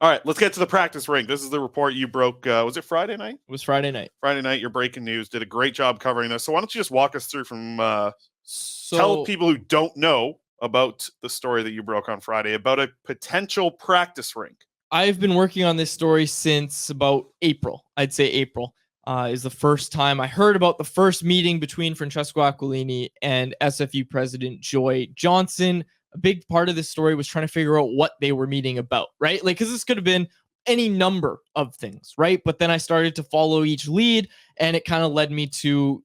All right, let's get to the practice rink. This is the report you broke. Was it Friday night? It was Friday night. Friday night, you're breaking news. Did a great job covering this. So why don't you just walk us through from tell people who don't know about the story that you broke on Friday about a potential practice rink. I've been working on this story since about April. I'd say April is the first time I heard about the first meeting between Francesco Aquilini and SFU President Joy Johnson. A big part of this story was trying to figure out what they were meeting about, right? Like, because this could have been any number of things, right? But then I started to follow each lead, and it kind of led me to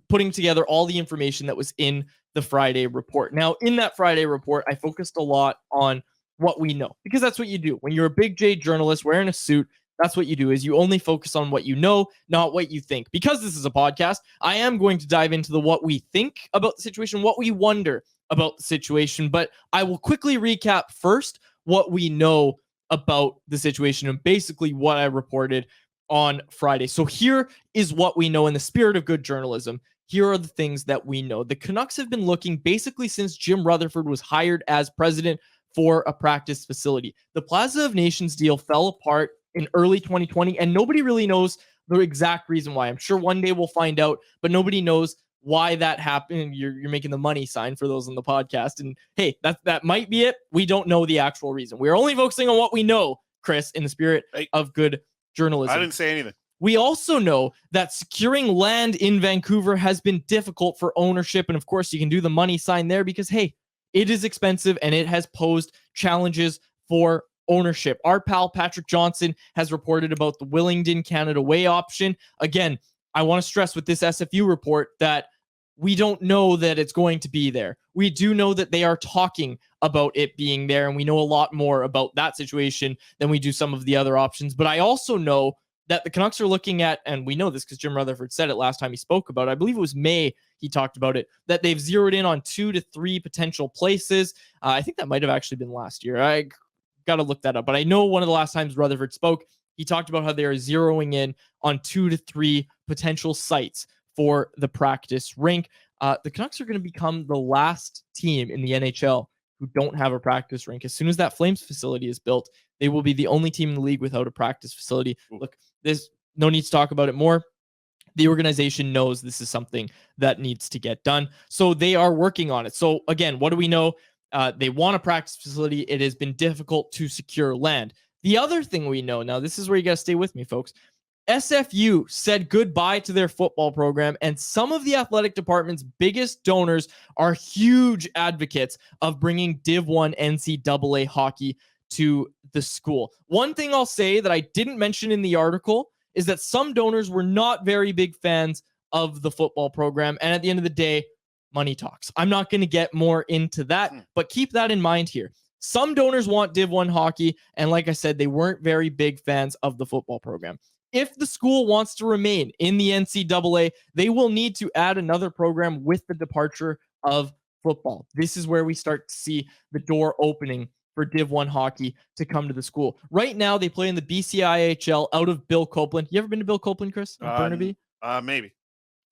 putting together all the information that was in the Friday report. Now, in that Friday report, I focused a lot on what we know, because that's what you do. When you're a big J journalist wearing a suit, that's what you do, is you only focus on what you know, not what you think. Because this is a podcast, I am going to dive into the what we think about the situation, what we wonder about the situation, but I will quickly recap first what we know about the situation and basically what I reported on Friday. So here is what we know in the spirit of good journalism. Here are the things that we know. The Canucks have been looking basically since Jim Rutherford was hired as president for a practice facility. The Plaza of Nations deal fell apart in early 2020, and nobody really knows the exact reason why. I'm sure one day we'll find out, but nobody knows why that happened. You're making the money sign for those on the podcast. And hey, that might be it. We don't know the actual reason. We're only focusing on what we know, Chris, in the spirit of good journalism. I didn't say anything. We also know that securing land in Vancouver has been difficult for ownership. And of course, you can do the money sign there because, hey, it is expensive and it has posed challenges for ownership. Our pal Patrick Johnson has reported about the Willingdon Canada Way option. Again, I want to stress with this SFU report that we don't know that it's going to be there. We do know that they are talking about it being there, and we know a lot more about that situation than we do some of the other options. But I also know that the Canucks are looking at, and we know this because Jim Rutherford said it last time he spoke about it, I believe it was May he talked about it, that they've zeroed in on 2 to 3 potential places. I think that might have actually been last year. I got to look that up. But I know one of the last times Rutherford spoke, he talked about how they are zeroing in on 2 to 3 potential sites for the practice rink. The Canucks are going to become the last team in the NHL who don't have a practice rink. As soon as that Flames facility is built, they will be the only team in the league without a practice facility. Look, there's no need to talk about it more. The organization knows this is something that needs to get done. So they are working on it. So again, what do we know? They want a practice facility. It has been difficult to secure land. The other thing we know, now this is where you got to stay with me, folks. SFU said goodbye to their football program, and some of the athletic department's biggest donors are huge advocates of bringing Div 1 NCAA hockey to the school. One thing I'll say that I didn't mention in the article is that some donors were not very big fans of the football program, and at the end of the day, money talks. I'm not going to get more into that, but keep that in mind here. Some donors want Div 1 hockey, and like I said, they weren't very big fans of the football program. If the school wants to remain in the NCAA, they will need to add another program with the departure of football. This is where we start to see the door opening for Div 1 hockey to come to the school. Right now, they play in the BCIHL out of Bill Copeland. You ever been to Bill Copeland, Chris? In Burnaby? Maybe.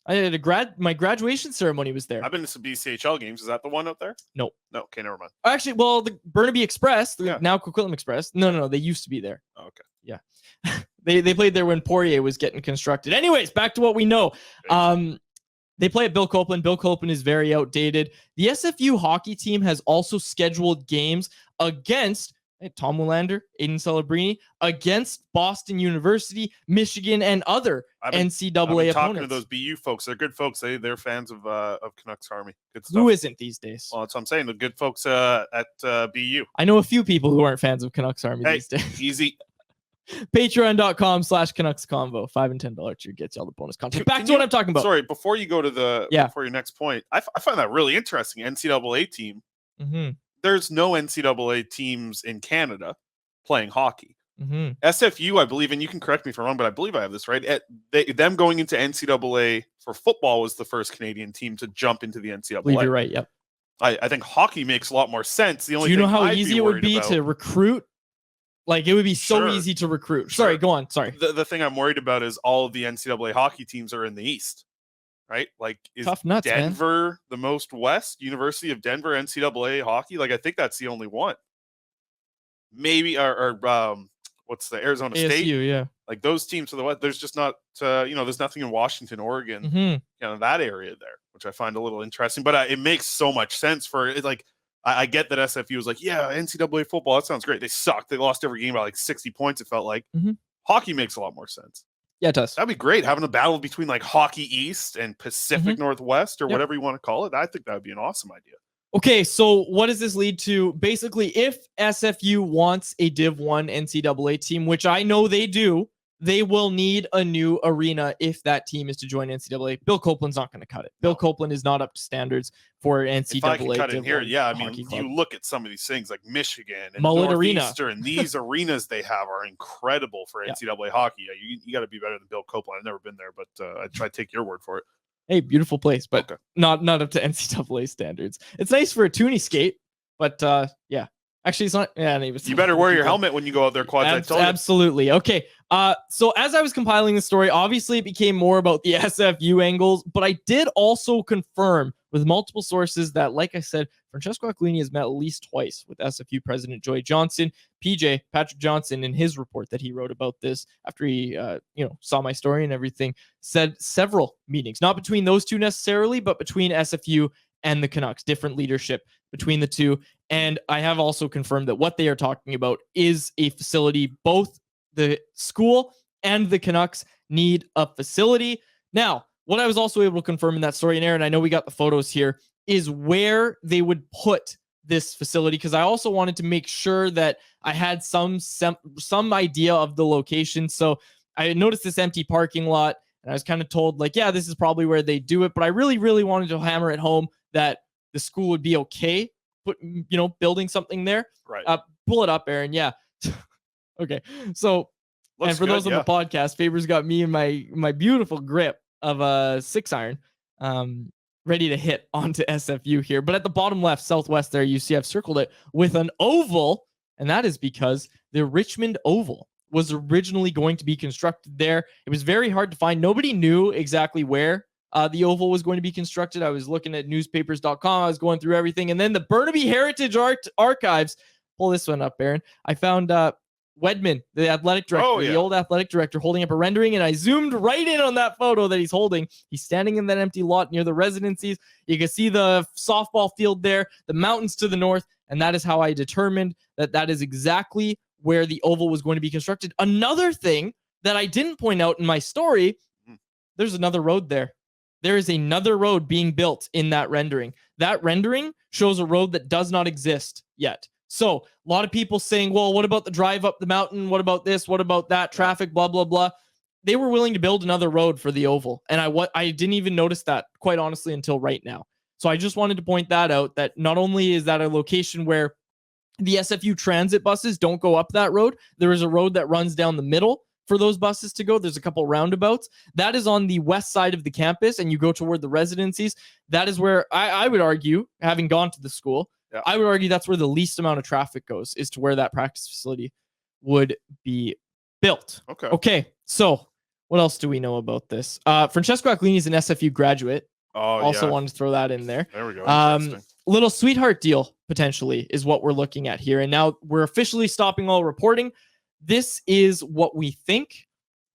I had my graduation ceremony was there. I've been to some BCHL games. Is that the one out there? No. Okay, never mind. Actually, well, the Burnaby Express, now Coquitlam Express. No, they used to be there. Oh, okay. Yeah. They played there when Poirier was getting constructed. Anyways, back to what we know. They play at Bill Copeland. Bill Copeland is very outdated. The SFU hockey team has also scheduled games against Tom Willander, Aiden Celebrini, against Boston University, Michigan, and other NCAA opponents. Talking to those BU folks. They're good folks. They're fans of Canucks Army. Good stuff. Who isn't these days? Well, that's what I'm saying. The good folks at BU. I know a few people who aren't fans of Canucks Army these days. Easy. Patreon.com/Canucks Convo. $5 and $10 tier gets you all the bonus content. Back to what I'm talking about. Sorry, before you go to before your next point, I find that really interesting. NCAA team. Mm-hmm. There's no NCAA teams in Canada playing hockey. Mm-hmm. SFU, I believe, and you can correct me if I'm wrong, but I believe I have this right. Them going into NCAA for football was the first Canadian team to jump into the NCAA. I believe you're right. Yep. I think hockey makes a lot more sense. The only Do you know how I'd easy it would be to recruit? Like, it would be so easy to recruit. Sorry, go on. Sorry. The thing I'm worried about is all of the NCAA hockey teams are in the East, right? Like, is tough nuts, Denver man. the most West? University of Denver NCAA hockey? Like, I think that's the only one. Maybe, or what's the Arizona ASU, State? yeah. Like those teams to the west, there's just not, there's nothing in Washington, Oregon, kind of that area there, which I find a little interesting. But it makes so much sense for it. Like, I get that SFU was like, yeah, NCAA football, that sounds great. They sucked. They lost every game by like 60 points, it felt like. Hockey makes a lot more sense. Yeah, it does. That'd be great, having a battle between like Hockey East and Pacific Northwest or whatever you want to call it. I think that would be an awesome idea. Okay, so what does this lead to? Basically, if SFU wants a Div 1 NCAA team, which I know they do, they will need a new arena if that team is to join NCAA. Bill Copeland's not going to cut it. Bill Copeland is not up to standards for NCAA. If I can cut in here, yeah. I mean, you look at some of these things like Michigan and Mullet Arena. And these arenas they have are incredible for NCAA hockey. You got to be better than Bill Copeland. I've never been there, but I try to take your word for it. Hey, beautiful place, but not up to NCAA standards. It's nice for a toonie skate, but yeah. Actually, it's not. Yeah, you better wear your helmet when you go out there, Quads. Absolutely. Okay. So as I was compiling the story, obviously it became more about the SFU angles, but I did also confirm with multiple sources that, like I said, Francesco Aquilini has met at least twice with SFU President Joy Johnson. PJ, Patrick Johnson, in his report that he wrote about this after he, saw my story and everything, said several meetings, not between those two necessarily, but between SFU and the Canucks, different leadership between the two. And I have also confirmed that what they are talking about is a facility. Both the school and the Canucks need a facility. Now, what I was also able to confirm in that story, and Aaron, I know we got the photos here, is where they would put this facility, because I also wanted to make sure that I had some idea of the location. So I noticed this empty parking lot, and I was kind of told, like, yeah, this is probably where they do it. But I really, really wanted to hammer it home that the school would be okay building something there. Right. Pull it up, Aaron. Yeah. Okay. So, looks and for good, those on the podcast, Faber's got me in my beautiful grip of a 6-iron, ready to hit onto SFU here. But at the bottom left, southwest there, you see I've circled it with an oval, and that is because the Richmond Oval was originally going to be constructed there. It was very hard to find. Nobody knew exactly where the Oval was going to be constructed. I was looking at newspapers.com. I was going through everything. And then the Burnaby Heritage Archives, pull this one up, Aaron. I found Wedman, the athletic director, the old athletic director, holding up a rendering. And I zoomed right in on that photo that he's holding. He's standing in that empty lot near the residencies. You can see the softball field there, the mountains to the north. And that is how I determined that is exactly where the Oval was going to be constructed. Another thing that I didn't point out in my story, there's another road there. There is another road being built in that rendering. That rendering shows a road that does not exist yet. So a lot of people saying, well, what about the drive up the mountain? What about this? What about that? Traffic, blah, blah, blah. They were willing to build another road for the Oval. And I didn't even notice that, quite honestly, until right now. So I just wanted to point that out, that not only is that a location where the SFU transit buses don't go up that road, there is a road that runs down the middle for those buses to go. There's a couple roundabouts. That is on the west side of the campus, and you go toward the residencies. That is where I would argue, having gone to the school, I would argue that's where the least amount of traffic goes, is to where that practice facility would be built. Okay. So what else do we know about this? Francesco Aquilini is an SFU graduate. Also wanted to throw that in there. There we go. Little sweetheart deal, potentially, is what we're looking at here. And now we're officially stopping all reporting. This is what we think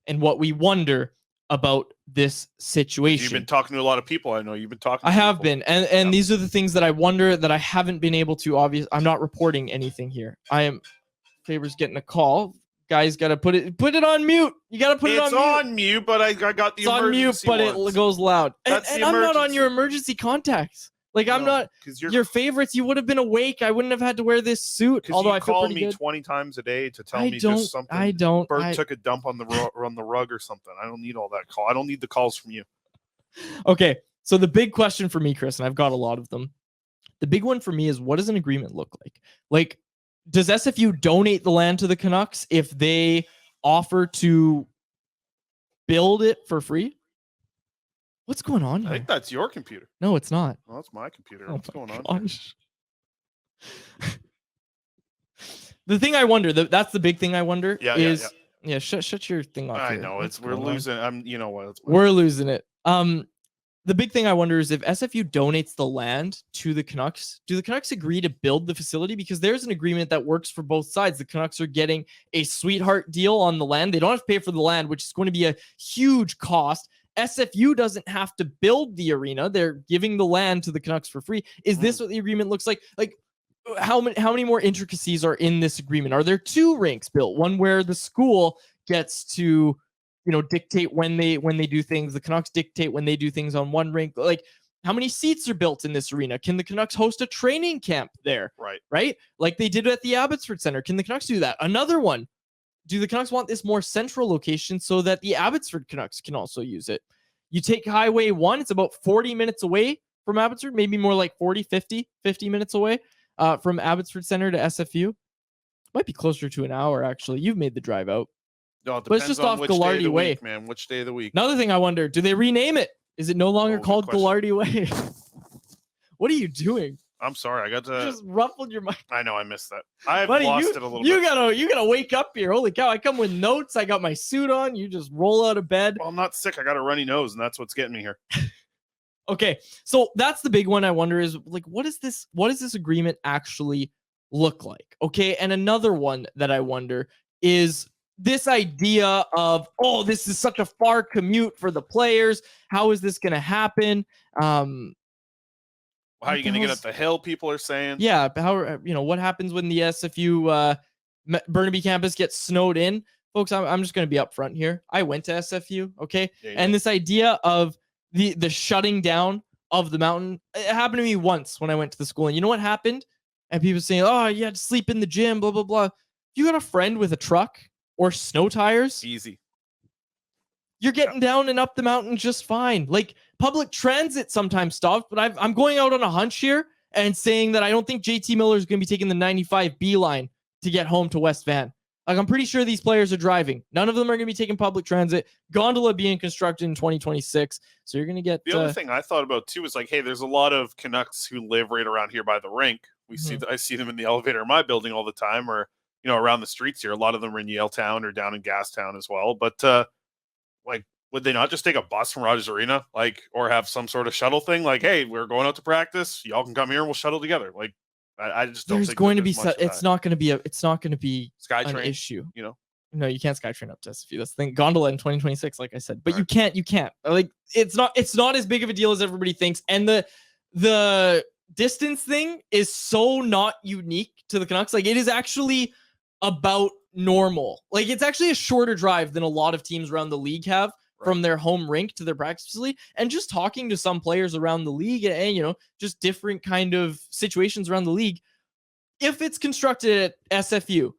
and what we wonder about this situation. You've been talking to a lot of people. I know you've been talking to I have people. been. And these are the things that I wonder that I haven't been able to I'm not reporting anything here. Faber's getting a call. Guys got to put it on mute. You got to put it on mute. It's on mute, but I got the emergency on mute, but ones. It goes loud. And I'm not on your emergency contacts. Like, I'm not your favorites. You would have been awake. I wouldn't have had to wear this suit. Although I call me 20 times a day to tell me just something. I don't. Bert took a dump on the rug or something. I don't need all that call. I don't need the calls from you. Okay, so the big question for me, Chris, and I've got a lot of them. The big one for me is, what does an agreement look like? Like, does SFU donate the land to the Canucks if they offer to build it for free? What's going on here? I think that's your computer. No, it's not. Well, that's my computer. Oh, what's going on? The thing I wonder, that's the big thing I wonder is, yeah. Shut your thing off. I know we're losing. You know what? We're losing it. The the big thing I wonder is if SFU donates the land to the Canucks, do the Canucks agree to build the facility? Because there's an agreement that works for both sides. The Canucks are getting a sweetheart deal on the land. They don't have to pay for the land, which is going to be a huge cost. SFU doesn't have to build the arena. They're giving the land to the Canucks for free. Is this what the agreement looks like? Like, how many more intricacies are in this agreement? Are there 2 rinks built? One where the school gets to, dictate when they do things. The Canucks dictate when they do things on one rink. Like, how many seats are built in this arena? Can the Canucks host a training camp there? Right? Like they did at the Abbotsford Center. Can the Canucks do that? Another one. Do the Canucks want this more central location so that the Abbotsford Canucks can also use it? You take Highway 1, it's about 40 minutes away from Abbotsford, maybe more like 40, 50 minutes away from Abbotsford Center to SFU. Might be closer to an hour, actually. You've made the drive out. No, but it's just off Gallardi Way. Week, man. Which day of the week? Another thing I wonder, do they rename it? Is it no longer called Gallardi Way? What are you doing? I'm sorry. I got to just ruffled your mic. I know I missed that. I've lost it a little bit. You gotta wake up here. Holy cow. I come with notes. I got my suit on. You just roll out of bed. Well, I'm not sick. I got a runny nose, and that's what's getting me here. Okay. So that's the big one I wonder is like, what does this agreement actually look like? Okay. And another one that I wonder is this idea of, this is such a far commute for the players. How is this going to happen? How are you going to get up the hill? People are saying. Yeah. What happens when the SFU Burnaby campus gets snowed in? Folks, I'm just going to be upfront here. I went to SFU. Okay. Yeah, and this idea of the shutting down of the mountain, it happened to me once when I went to the school. And you know what happened? And people saying, you had to sleep in the gym, blah, blah, blah. You got a friend with a truck or snow tires? Easy. You're getting down and up the mountain just fine. Like, public transit sometimes stops, but I'm going out on a hunch here and saying that I don't think JT Miller is going to be taking the 95B line to get home to West Van. Like, I'm pretty sure these players are driving. None of them are going to be taking public transit. Gondola being constructed in 2026. So you're going to get... The other thing I thought about, too, is like, hey, there's a lot of Canucks who live right around here by the rink. I see them in the elevator in my building all the time, or, around the streets here. A lot of them are in Yaletown or down in Gastown as well. But, would they not just take a bus from Rogers Arena, or have some sort of shuttle thing? Like, hey, we're going out to practice. Y'all can come here and we'll shuttle together. Like, I just don't think it's not going to be SkyTrain, an issue. No, you can't SkyTrain up to SFU. That's the thing. Gondola in 2026, like I said, but you can't. Like, it's not as big of a deal as everybody thinks. And the distance thing is so not unique to the Canucks. Like, it is actually about normal. Like, it's actually a shorter drive than a lot of teams around the league have from their home rink to their practice facility. And just talking to some players around the league and, just different kind of situations around the league, if it's constructed at SFU,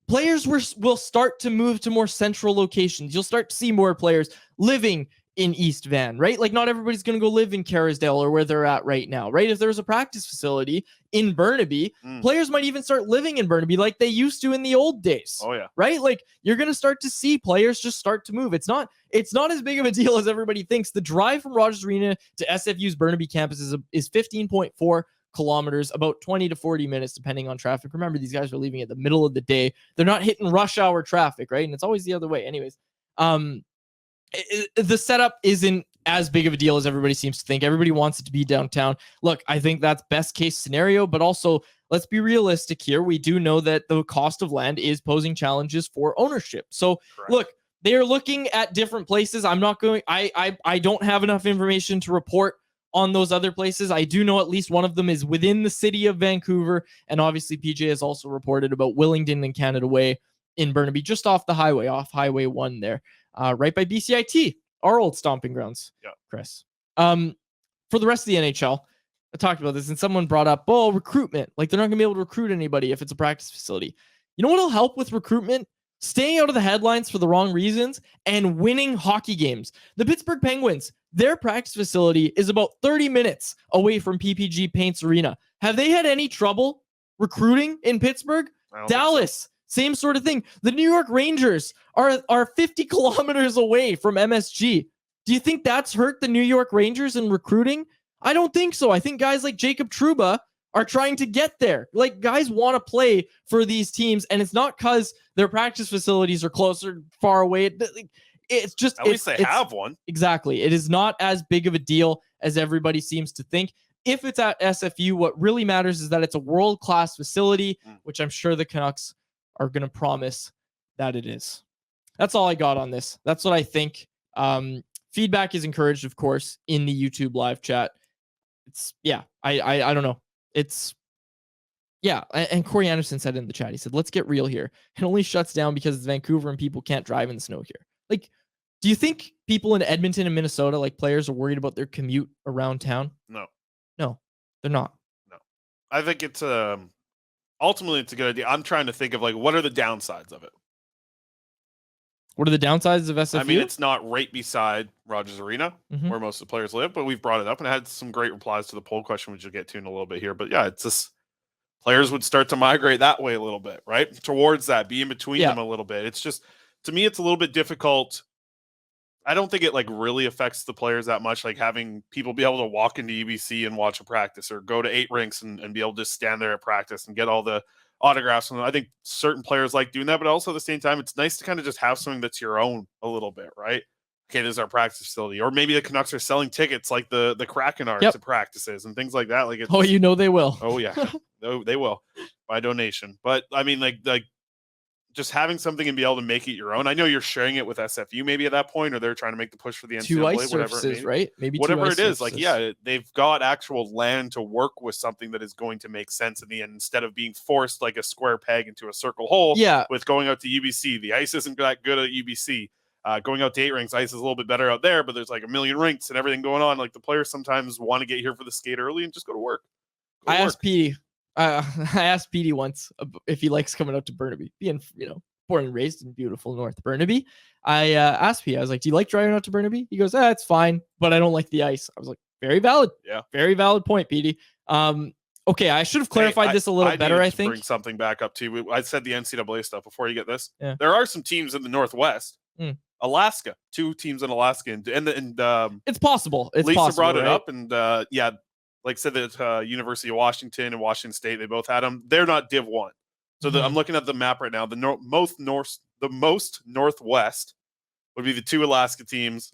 players will start to move to more central locations. You'll start to see more players living in East Van, right? Like, not everybody's going to go live in Kerrisdale or where they're at right now, right? If there's a practice facility in Burnaby, players might even start living in Burnaby like they used to in the old days. Oh, yeah. Right? Like, you're going to start to see players just start to move. It's not as big of a deal as everybody thinks. The drive from Rogers Arena to SFU's Burnaby campus is 15.4 kilometers, about 20 to 40 minutes, depending on traffic. Remember, these guys are leaving at the middle of the day. They're not hitting rush hour traffic, right? And it's always the other way. Anyways, the setup isn't as big of a deal as everybody seems to think. Everybody wants it to be downtown. Look, I think that's best case scenario, but also let's be realistic here. We do know that the cost of land is posing challenges for ownership. So Look, they are looking at different places. I don't have enough information to report on those other places. I do know at least one of them is within the city of Vancouver. And obviously PJ has also reported about Willingdon and Canada Way in Burnaby, just off Highway 1 there. Right by BCIT, our old stomping grounds. Yeah, Chris. For the rest of the NHL, I talked about this, and someone brought up, recruitment. Like, they're not going to be able to recruit anybody if it's a practice facility. You know what'll help with recruitment? Staying out of the headlines for the wrong reasons and winning hockey games. The Pittsburgh Penguins, their practice facility is about 30 minutes away from PPG Paints Arena. Have they had any trouble recruiting in Pittsburgh? Dallas. Same sort of thing. The New York Rangers are 50 kilometers away from MSG. Do you think that's hurt the New York Rangers in recruiting? I don't think so. I think guys like Jacob Trouba are trying to get there. Like, guys want to play for these teams, and it's not because their practice facilities are closer, far away. it's just at least they have one. Exactly. It is not as big of a deal as everybody seems to think. If it's at SFU, what really matters is that it's a world-class facility, which I'm sure the Canucks are going to promise that it is. That's all I got on this. That's what I think. Feedback is encouraged, of course, in the YouTube live chat. It's I don't know. It's and Corey Anderson said in the chat, he said, let's get real here. It only shuts down because it's Vancouver and people can't drive in the snow here. Like, do you think people in Edmonton and Minnesota, like players, are worried about their commute around town? No, they're not. No, I think it's ultimately it's a good idea. I'm trying to think of like what are the downsides of it. What are the downsides of SFU? I mean, it's not right beside Rogers Arena where most of the players live, but we've brought it up and I had some great replies to the poll question, which you'll get to in a little bit here. But yeah, it's just players would start to migrate that way a little bit, right? Towards that, be in between them a little bit. It's just, to me, it's a little bit difficult. I don't think it like really affects the players that much, like having people be able to walk into UBC and watch a practice or go to 8 rinks and be able to just stand there at practice and get all the autographs. And I think certain players like doing that, but also at the same time, it's nice to kind of just have something that's your own a little bit, right? Okay, this is our practice facility. Or maybe the Canucks are selling tickets like the Kraken are to practices and things like that. Like, it's, you know they will. Oh yeah, they will by donation. But I mean, like just having something and be able to make it your own. I know you're sharing it with SFU maybe at that point, or they're trying to make the push for the NCAA, 2 ice whatever surfaces, right? Maybe whatever 2 ice it is. surfaces. Like, yeah, they've got actual land to work with something that is going to make sense in the end, instead of being forced like a square peg into a circle hole. Yeah, with going out to UBC, the ice isn't that good at UBC. Going out to 8 rinks, ice is a little bit better out there, but there's like a million rinks and everything going on. Like, the players sometimes want to get here for the skate early and just go to work. I asked Petey once if he likes coming out to Burnaby, being born and raised in beautiful North Burnaby. I asked Petey, I was like, do you like driving out to Burnaby? He goes, it's fine, but I don't like the ice. I was like, very valid. Yeah, very valid point, Petey. Okay, I should have clarified this a little better, I think. Bring something back up to you. I said the NCAA stuff before you get this. Yeah. There are some teams in the Northwest. Alaska, 2 teams in Alaska, and it's possible. Lisa brought it up, and like said that University of Washington and Washington State, they both had them. They're not Div 1. So I'm looking at the map right now. The most northwest would be the 2 Alaska teams,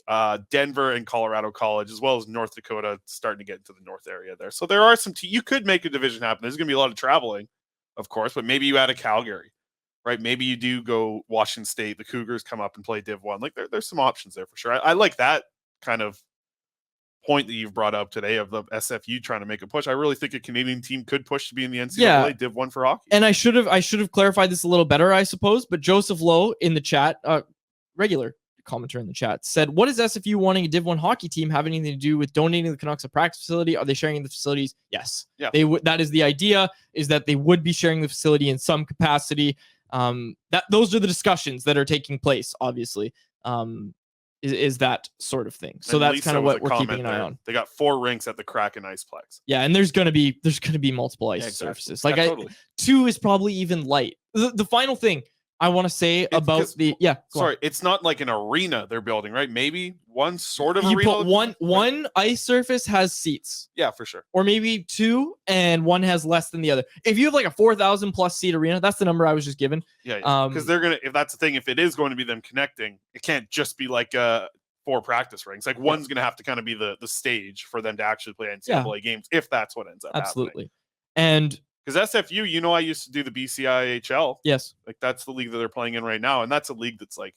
Denver and Colorado College, as well as North Dakota, starting to get into the north area there. So there are some you could make a division happen. There's going to be a lot of traveling, of course, but maybe you add a Calgary, right? Maybe you do go Washington State. The Cougars come up and play Div 1. Like, there's some options there for sure. I like that kind of point that you've brought up today of the SFU trying to make a push. I really think a Canadian team could push to be in the NCAA Div 1 for hockey. And I should have clarified this a little better, I suppose. But Joseph Lowe in the chat, regular commenter in the chat, said, "What is SFU wanting a Div 1 hockey team have anything to do with donating the Canucks a practice facility? Are they sharing the facilities?" Yes. Yeah. They would. That is the idea. Is that they would be sharing the facility in some capacity. Those are the discussions that are taking place. Obviously. Is that sort of thing. So that's kind of what we're keeping an eye on. They got 4 rinks at the Kraken Iceplex. Yeah, and there's gonna be multiple ice surfaces. Like, totally. 2 is probably even light. The final thing I want to say about it's not like an arena they're building, right? Maybe one sort of you arena. Put one ice surface has seats. Yeah, for sure. Or maybe 2 and one has less than the other. If you have like a 4,000 plus seat arena, that's the number I was just given. Yeah. Because they're gonna, if that's the thing, if it is going to be them connecting, it can't just be like 4 practice rings. Like, one's gonna have to kind of be the stage for them to actually play NCAA games, if that's what ends up happening. And because SFU, I used to do the BCIHL. Yes. Like, that's the league that they're playing in right now. And that's a league that's like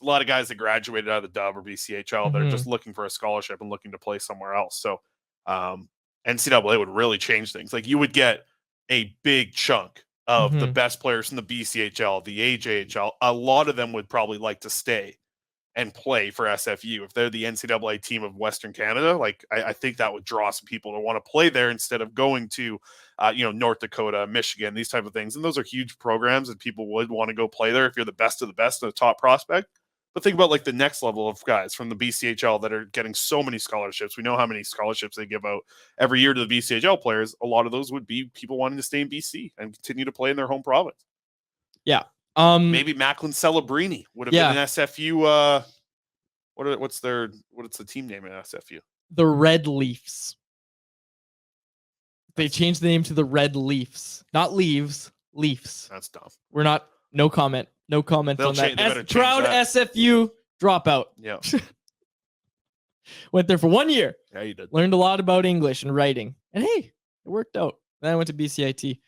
a lot of guys that graduated out of the Dub or BCHL. They're just looking for a scholarship and looking to play somewhere else. So NCAA would really change things. Like, you would get a big chunk of the best players from the BCHL, the AJHL. A lot of them would probably like to stay and play for SFU if they're the NCAA team of Western Canada. Like, I think that would draw some people to want to play there instead of going to North Dakota, Michigan, these type of things. And those are huge programs and people would want to go play there if you're the best of the best and a top prospect. But think about like the next level of guys from the BCHL that are getting so many scholarships. We know how many scholarships they give out every year to the BCHL players. A lot of those would be people wanting to stay in BC and continue to play in their home province. Yeah. Maybe Macklin Celebrini would have been an SFU. What's the team name in SFU? The Red Leafs. They changed the name to the Red Leafs, not Leaves. Leafs. That's dumb. We're not. No comment. No comment on that. Proud SFU dropout. Yeah. Went there for 1 year. Yeah, you did. Learned a lot about English and writing. And hey, it worked out. Then I went to BCIT.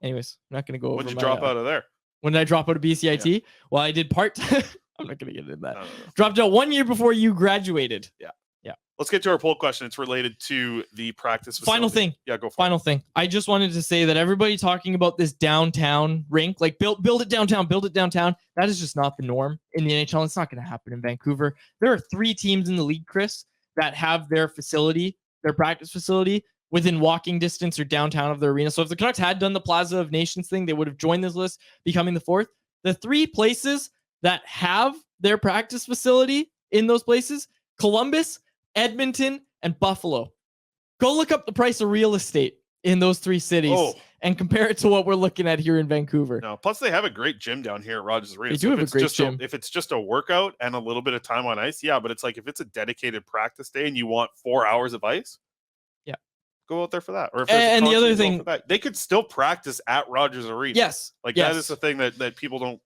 Anyways, I'm not going to go over When did you drop out of there? When did I drop out of BCIT? Yeah. Well, I did part-time. I'm not going to get into that. No. Dropped out 1 year before you graduated. Yeah. Yeah. Let's get to our poll question. It's related to the practice facility. Final thing. Yeah, go for Final thing. I just wanted to say that everybody talking about this downtown rink, like build it downtown, that is just not the norm in the NHL. It's not going to happen in Vancouver. There are 3 teams in the league, Chris, that have their facility, their practice facility, within walking distance or downtown of the arena. So if the Canucks had done the Plaza of Nations thing, they would have joined this list, becoming the 4th. The 3 places that have their practice facility in those places, Columbus, Edmonton, and Buffalo. Go look up the price of real estate in those 3 cities and compare it to what we're looking at here in Vancouver. No, plus they have a great gym down here at Rogers Arena. They do have a great gym. If it's just a workout and a little bit of time on ice, yeah, but it's like if it's a dedicated practice day and you want 4 hours of ice, yeah, go out there for that. Or if and the other thing, they could still practice at Rogers Arena. Yes, that is the thing that people don't.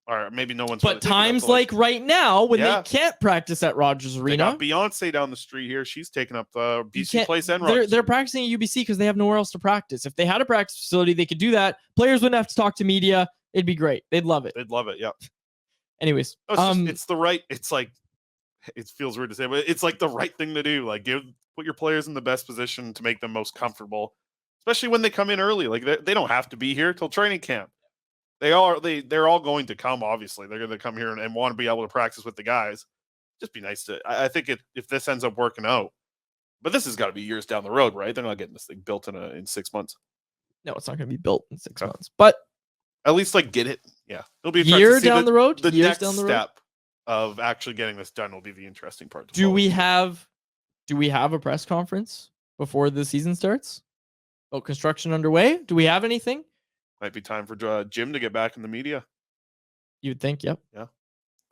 Or maybe no one's. But times like right now, when they can't practice at Rogers Arena, they got Beyonce down the street here. She's taking up the BC Place and Rogers. They're practicing at UBC because they have nowhere else to practice. If they had a practice facility, they could do that. Players wouldn't have to talk to media. It'd be great. They'd love it. They'd love it. Yeah. Anyways, it's the right. It's like it feels weird to say, but it's like the right thing to do. Like put your players in the best position to make them most comfortable, especially when they come in early. Like they don't have to be here till training camp. They're all going to come. Obviously, they're going to come here and want to be able to practice with the guys. Just be nice to. I think if this ends up working out, but this has got to be years down the road, right? They're not getting this thing built in 6 months. No, it's not going to be built in 6 months, but at least get it. Yeah, it'll be a year down the road. The next step of actually getting this done will be the interesting part. Do we have a press conference before the season starts? About construction underway? Do we have anything? Might be time for Jim to get back in the media. You'd think, yep. Yeah.